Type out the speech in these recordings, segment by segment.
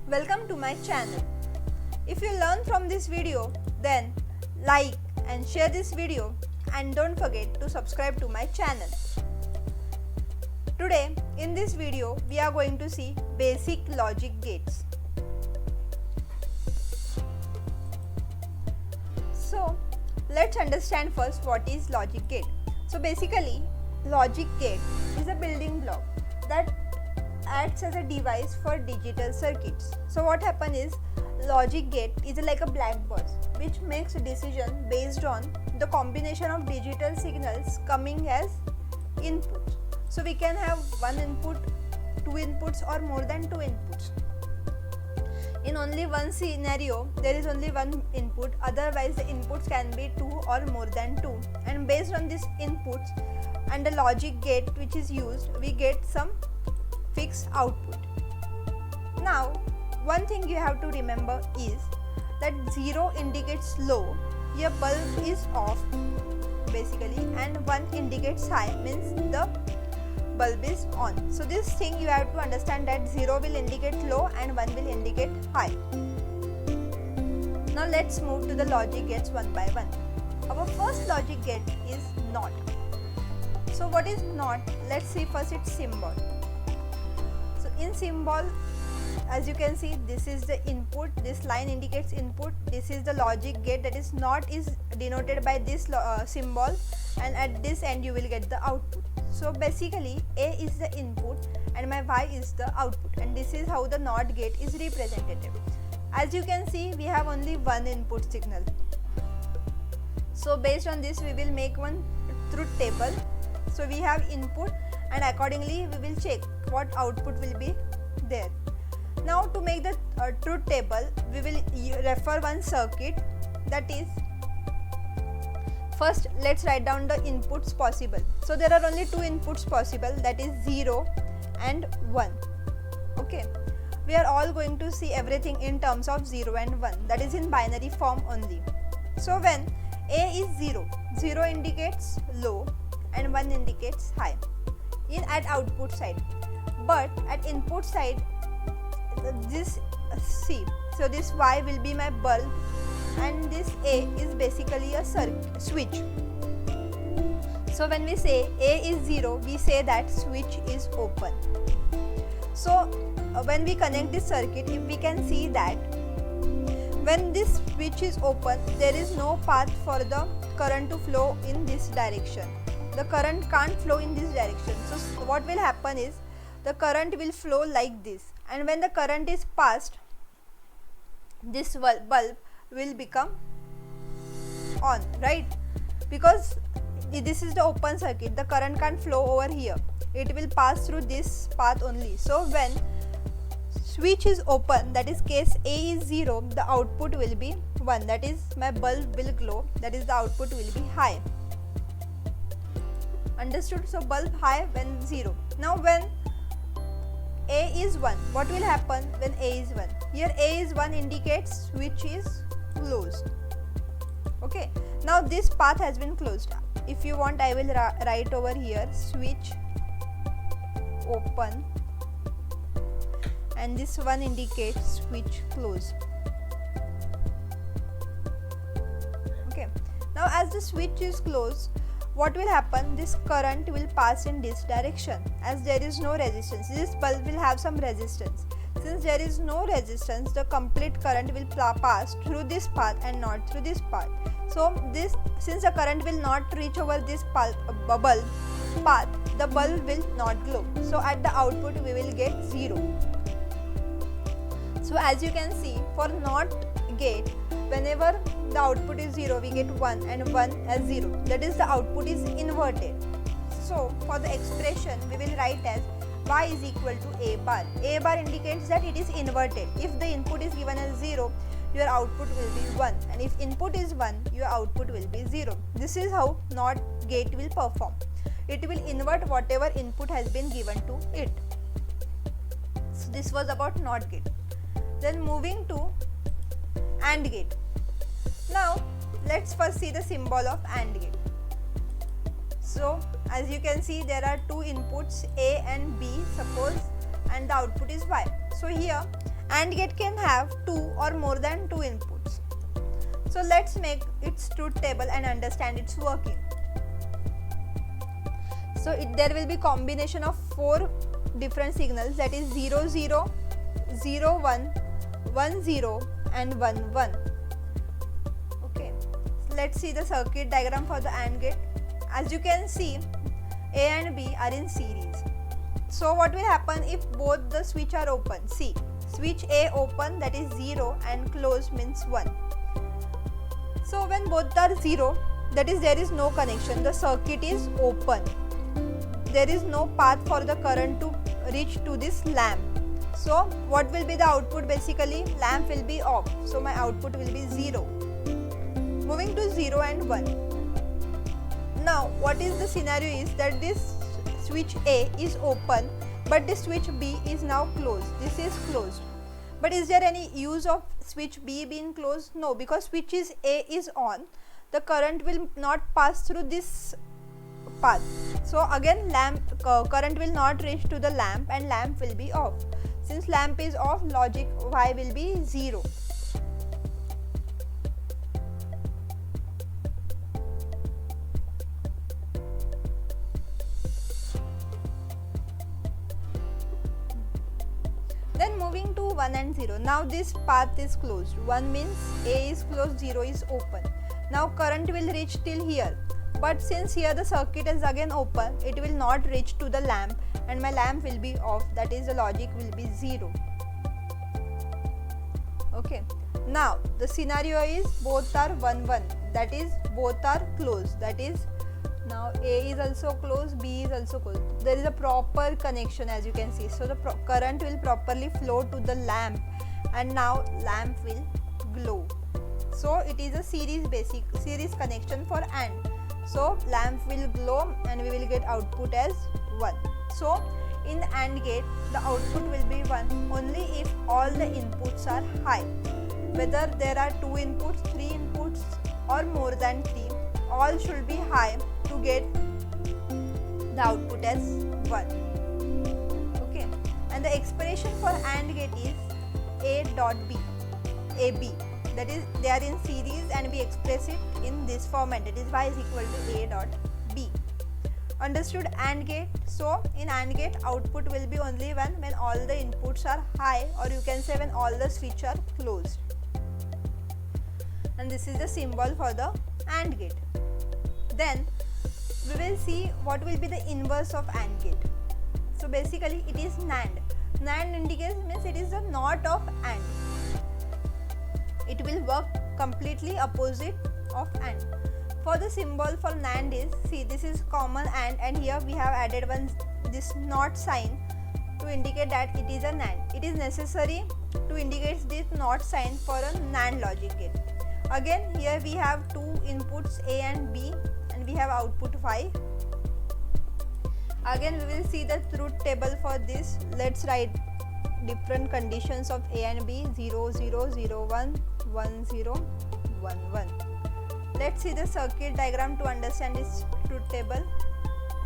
Welcome to my channel. If you learn from this video, then like and share this video and don't forget to subscribe to my channel. Today in this video we are going to see basic logic gates. So let's understand first what is logic gate. So basically logic gate is a building block that acts as a device for digital circuits. So what happens is logic gate is like a black box which makes a decision based on the combination of digital signals coming as inputs. So we can have one input, two inputs or more than two inputs. In only one scenario there is only one input, otherwise the inputs can be two or more than two, and based on these inputs and the logic gate which is used, we get some fixed output. Now one thing you have to remember is that 0 indicates low, your bulb is off basically, and 1 indicates high, means the bulb is on. So this thing you have to understand, that 0 will indicate low and 1 will indicate high. Now let's move to the logic gates one by one. Our first logic gate is NOT. So what is NOT? Let's see first its symbol. So in symbol, as you can see, this is the input, this line indicates input, this is the logic gate, that is NOT is denoted by this symbol, and at this end you will get the output. So basically A is the input and my Y is the output, and this is how the NOT gate is represented. As you can see, we have only one input signal. So based on this we will make one truth table. So we have input and accordingly we will check what output will be there. Now to make the truth table, we will refer one circuit, that is, first let's write down the inputs possible. So there are only two inputs possible, that is 0 and 1. Okay, we are all going to see everything in terms of 0 and 1, that is in binary form only. So when A is 0, 0 indicates low and 1 indicates high at output side, but at input side this C, so this Y will be my bulb and this A is basically a switch. So when we say A is 0, we say that switch is open. So when we connect this circuit, if we can see that when this switch is open, there is no path for the current to flow in this direction. The current can't flow in this direction. So what will happen is the current will flow like this, and when the current is passed, this bulb will become on, right? Because this is the open circuit, the current can't flow over here, it will pass through this path only. So when switch is open, that is case A is 0, the output will be 1, that is my bulb will glow, that is the output will be high. Understood? So bulb high when 0. Now when A is 1, what will happen when A is 1? Here A is 1 indicates switch is closed. Okay, now this path has been closed. If you want, I will write over here switch open, and this one indicates switch closed. Okay, now as the switch is closed, what will happen? This current will pass in this direction, as there is no resistance. This bulb will have some resistance. Since there is no resistance, the complete current will pass through this path and not through this path. So since the current will not reach over this bulb path, the bulb will not glow. So at the output we will get 0. So as you can see, for NOT gate, whenever the output is 0, we get 1 and 1 as 0, that is the output is inverted. So for the expression we will write as Y is equal to A bar. A bar indicates that it is inverted. If the input is given as 0, your output will be 1, and if input is 1, your output will be 0. This is how NOT gate will perform. It will invert whatever input has been given to it. So this was about NOT gate. Then moving to AND gate. Now let's first see the symbol of AND gate. So as you can see, there are two inputs A and B, suppose, and the output is Y. So here AND gate can have 2 or more than 2 inputs. So let's make its truth table and understand its working. So there will be combination of 4 different signals, that is 0 0, 0 1, 1 0 and 1 1. Okay, so let's see the circuit diagram for the AND gate. As you can see, A and B are in series. So what will happen if both the switch are open? See, switch A open, that is 0, and close means 1. So when both are 0, that is there is no connection, the circuit is open. There is no path for the current to reach to this lamp. So what will be the output? Basically lamp will be off, so my output will be 0. Moving to 0 and 1. Now what is the scenario is that this switch A is open, but the switch B is now closed. This is closed. But is there any use of switch B being closed? No, because switch A is on. The current will not pass through this path. So again current will not reach to the lamp and lamp will be off. Since lamp is off, logic Y will be 0. Then moving to 1 and 0. Now this path is closed. 1 means A is closed, 0 is open. Now current will reach till here. But since here the circuit is again open, it will not reach to the lamp and my lamp will be off, that is the logic will be 0. Okay. Now the scenario is both are 1 1, that is both are closed, that is now A is also closed, B is also closed. There is a proper connection, as you can see. So the current will properly flow to the lamp and now lamp will glow. So it is a series connection for AND. So lamp will glow and we will get output as 1. So in AND gate the output will be 1 only if all the inputs are high. Whether there are 2 inputs, 3 inputs or more than 3, all should be high to get the output as 1. Okay, and the expression for AND gate is A dot B, AB. That is, they are in series and we express it in this format, that is Y is equal to A dot B. Understood AND gate? So in AND gate output will be only 1 when all the inputs are high, or you can say when all the switch are closed. And this is the symbol for the AND gate. Then we will see what will be the inverse of AND gate. So basically it is NAND. NAND indicates means it is the not of AND. It will work completely opposite of AND. For the symbol for NAND is, see, this is common and here we have added this not sign to indicate that it is a NAND. It is necessary to indicate this not sign for a NAND logic gate. Again here we have 2 inputs A and B and we have output Y. Again we will see the truth table for this. Let's write different conditions of A and B, 0 0 0 1 1 0 1 1. Let's see the circuit diagram to understand this truth table.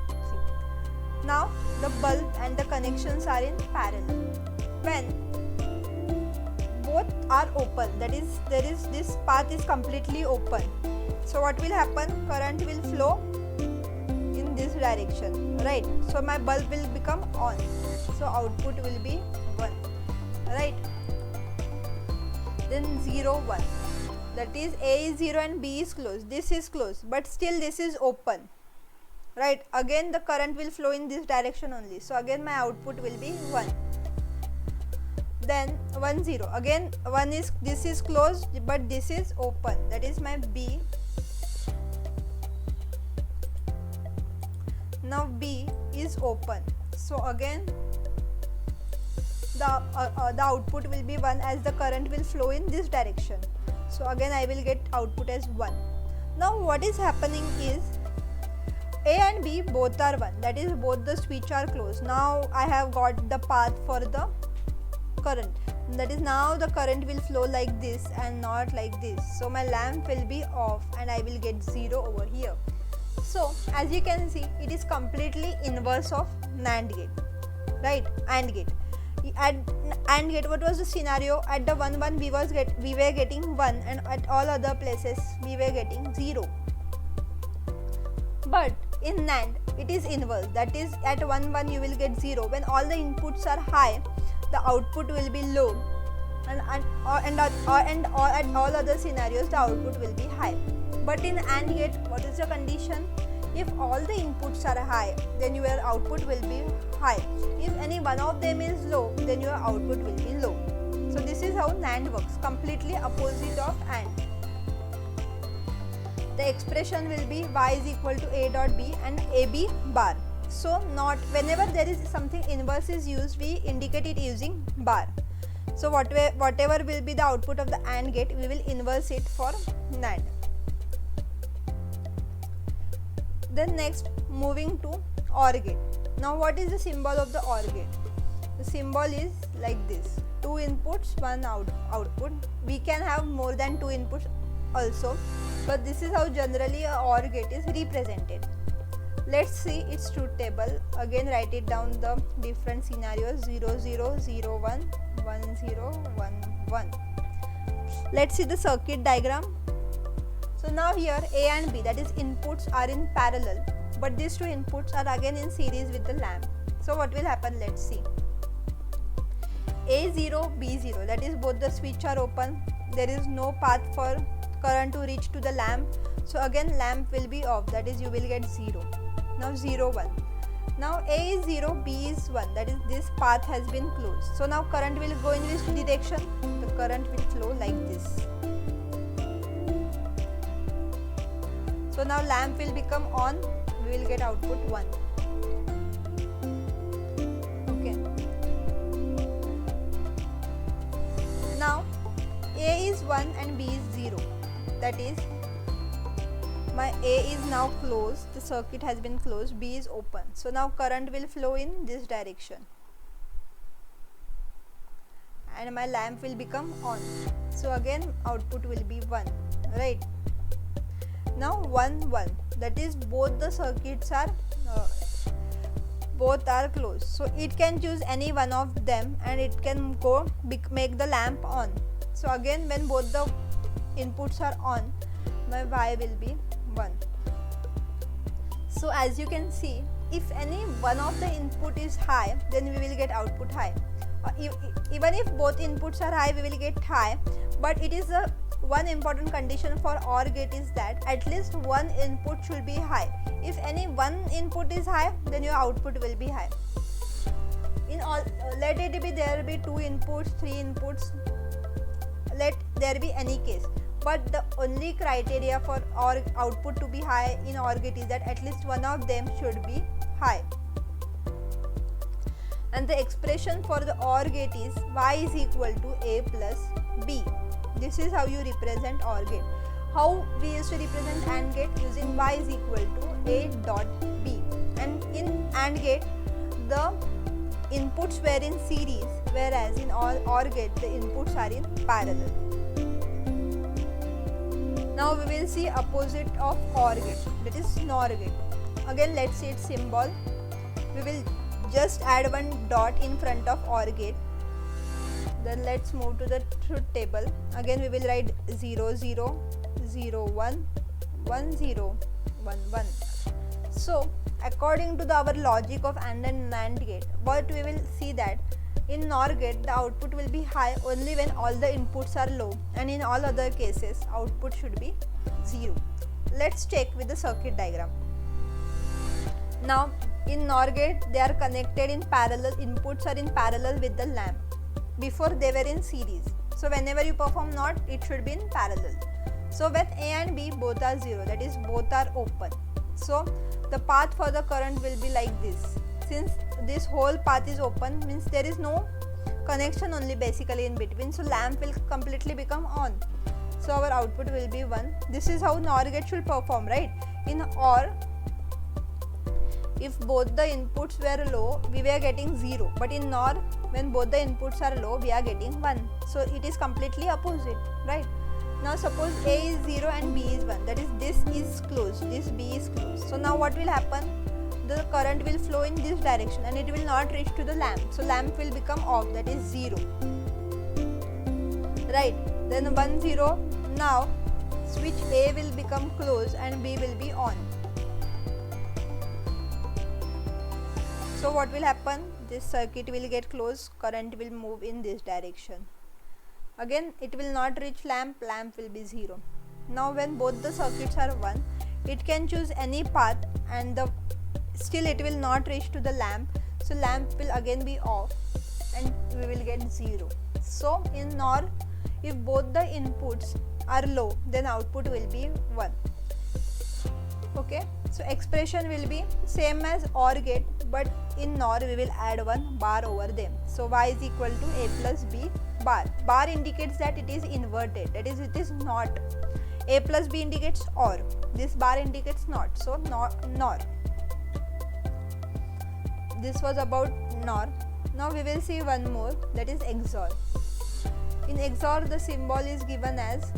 See. Now the bulb and the connections are in parallel. When both are open, that is this path is completely open. So what will happen? Current will flow in this direction, right? So my bulb will become on. So output will be 1, right? Then 0 1. That is A is 0 and B is closed. This is closed, but still this is open, right? Again the current will flow in this direction only. So again my output will be 1. Then 1 0. Again this is closed but this is open. That is my B. Now B is open. So again the output will be 1 as the current will flow in this direction. So again I will get output as 1. Now what is happening is A and B both are 1. That is both the switch are closed. Now I have got the path for the current. That is now the current will flow like this and not like this. So my lamp will be off and I will get 0 over here. So as you can see, it is completely inverse of NAND gate, right? AND gate. At AND gate, what was the scenario? At the 1 1 we were getting 1, and at all other places we were getting 0. But in NAND it is inverse, that is at 1 1 you will get 0. When all the inputs are high, the output will be low, and at all other scenarios the output will be high. But in AND gate, what is the condition? If all the inputs are high, then your output will be high. If any one of them is low, then your output will be low. So this is how NAND works, completely opposite of AND. The expression will be y is equal to a dot b and ab bar. So not whenever there is something inverse is used, we indicate it using bar. So whatever will be the output of the AND gate, we will inverse it for NAND. Then next, moving to OR gate. Now what is the symbol of the OR gate? The symbol is like this: 2 inputs, 1 output. We can have more than 2 inputs also, but this is how generally a OR gate is represented. Let's see its truth table. Again, write it down, the different scenarios: 0 0 0 1 1 0 1 1. Let's see the circuit diagram. So now here A and B, that is inputs, are in parallel, but these two inputs are again in series with the lamp. So what will happen? Let's see. A0, B0, that is both the switch are open. There is no path for current to reach to the lamp. So again lamp will be off, that is you will get 0. Now 0 1. Now A is 0, B is 1, that is this path has been closed. So now current will go in which direction? The current will flow like this. So now lamp will become on, we will get output 1. Okay. Now A is 1 and B is 0. That is, my A is now closed, the circuit has been closed, B is open. So now current will flow in this direction. And my lamp will become on. So again output will be 1, right? Now 1 1, that is both the circuits are closed, so it can choose any one of them and it can go make the lamp on. So again when both the inputs are on, my y will be 1. So as you can see, if any one of the input is high, then we will get output high. Even if both inputs are high, we will get high, but it is a one important condition for OR gate is that at least one input should be high. If any one input is high, then your output will be high. In all, let it be there be 2 inputs, 3 inputs, let there be any case. But the only criteria for OR output to be high in OR gate is that at least one of them should be high. And the expression for the OR gate is y is equal to a plus b. This is how you represent OR gate. How we used to represent AND gate? Using y is equal to a dot b. And in AND gate, the inputs were in series, whereas in OR gate, the inputs are in parallel. Now we will see opposite of OR gate, that is NOR gate. Again, let's see its symbol. We will just add one dot in front of OR gate. Then let's move to the truth table. Again we will write 0 0 0 1 1 0 1 1. So according to our logic of AND and NAND gate, what we will see that in NOR gate the output will be high only when all the inputs are low, and in all other cases output should be 0. Let's check with the circuit diagram. Now in NOR gate, they are connected in parallel, inputs are in parallel with the lamp. Before they were in series. So whenever you perform NOT, it should be in parallel. So when A and B both are 0, that is both are open. So the path for the current will be like this. Since this whole path is open, means there is no connection only basically in between. So lamp will completely become on. So our output will be 1. This is how NOR gate should perform, right? In OR, if both the inputs were low, we were getting 0. But in NOR, when both the inputs are low, we are getting 1. So it is completely opposite, right? Now suppose A is 0 and B is 1. That is, this is closed, this B is closed. So now what will happen? the current will flow in this direction and it will not reach to the lamp. So lamp will become off, that is 0. Right, then 1 0. Now switch A will become closed and B will be on. So what will happen? This circuit will get closed, current will move in this direction. Again it will not reach lamp, lamp will be 0. Now when both the circuits are 1, it can choose any path and still it will not reach to the lamp. So lamp will again be off and we will get 0. So in NOR, if both the inputs are low, then output will be 1. Okay, so expression will be same as OR gate, but in NOR we will add one bar over them. So y is equal to a plus b bar. Bar indicates that it is inverted, that is it is not. A plus b indicates OR, this bar indicates not, so NOR. This was about NOR. Now we will see one more, that is XOR. In XOR the symbol is given as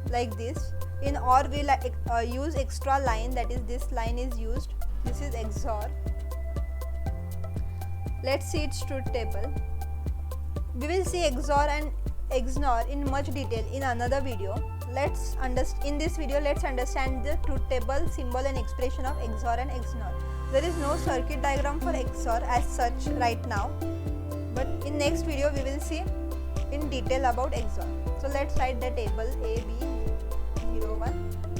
like this. In OR we use extra line, that is this line is used. This is XOR. Let's see its truth table. We will see XOR and XNOR in much detail in another video. In this video let's understand the truth table, symbol and expression of XOR and XNOR. There is no circuit diagram for XOR as such right now, but in next video we will see in detail about XOR. So let's write the table A, B, 0, 1,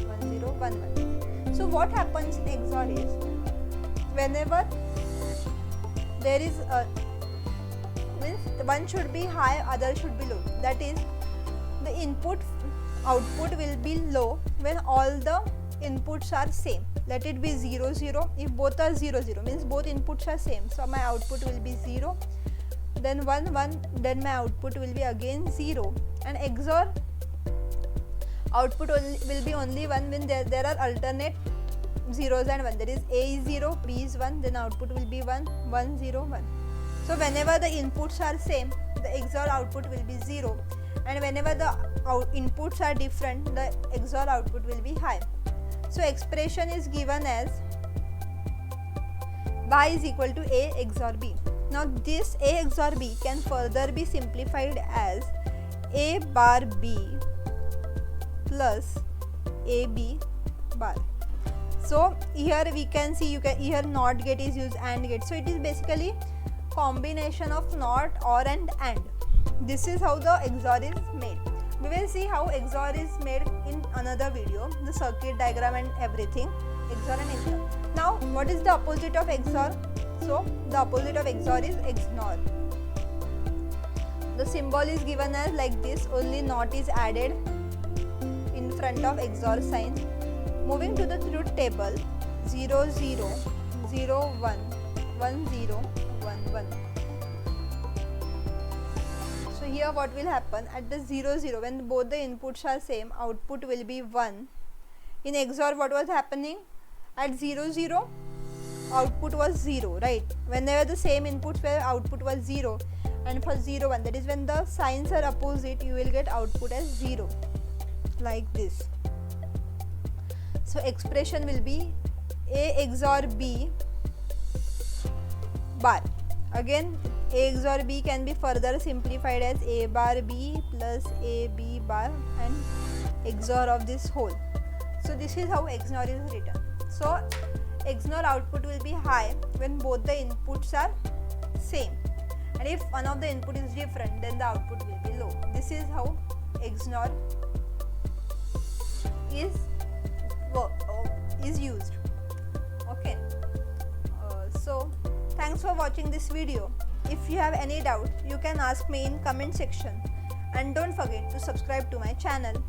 1, 0, 1, 1. So what happens in XOR is, whenever there is means one should be high, other should be low. That is, the output will be low when all the inputs are same. Let it be 0, 0. If both are 0, 0 means both inputs are same. So my output will be 0. Then 1, 1. Then my output will be again 0. And XOR output will be only 1 when there are alternate zeros and 1. That is A is 0, B is 1. Then output will be 1, 1, 0, 1. So whenever the inputs are same, the XOR output will be 0, and whenever the inputs are different, the XOR output will be high. So expression is given as y is equal to A XOR B. Now this A XOR B can further be simplified as A bar B plus AB bar. So here we can see, here NOT gate is used, AND gate. So it is basically combination of NOT, OR and AND. This is how the XOR is made. We will see how XOR is made in another video, the circuit diagram and everything, XOR and XNOR. Now what is the opposite of XOR? So the opposite of XOR is XNOR. The symbol is given as like this, only NOT is added in front of XOR sign. Moving to the truth table, 0, 0, 0, 1, 1, 0, 1, 1. So here what will happen at the 0, 0, when both the inputs are same, output will be 1. In XOR what was happening? At 0, 0, output was 0, right? Whenever the same inputs were, output was 0. And for 0, 1, that is when the signs are opposite, you will get output as 0, like this. So expression will be A XOR B bar. Again A XOR B can be further simplified as A bar B plus AB bar and XOR of this whole. So this is how XNOR is written. So XNOR output will be high when both the inputs are same, and if one of the input is different, then the output will be low. This is how XNOR is used. Okay, so thanks for watching this video. If you have any doubt, you can ask me in comment section, and don't forget to subscribe to my channel.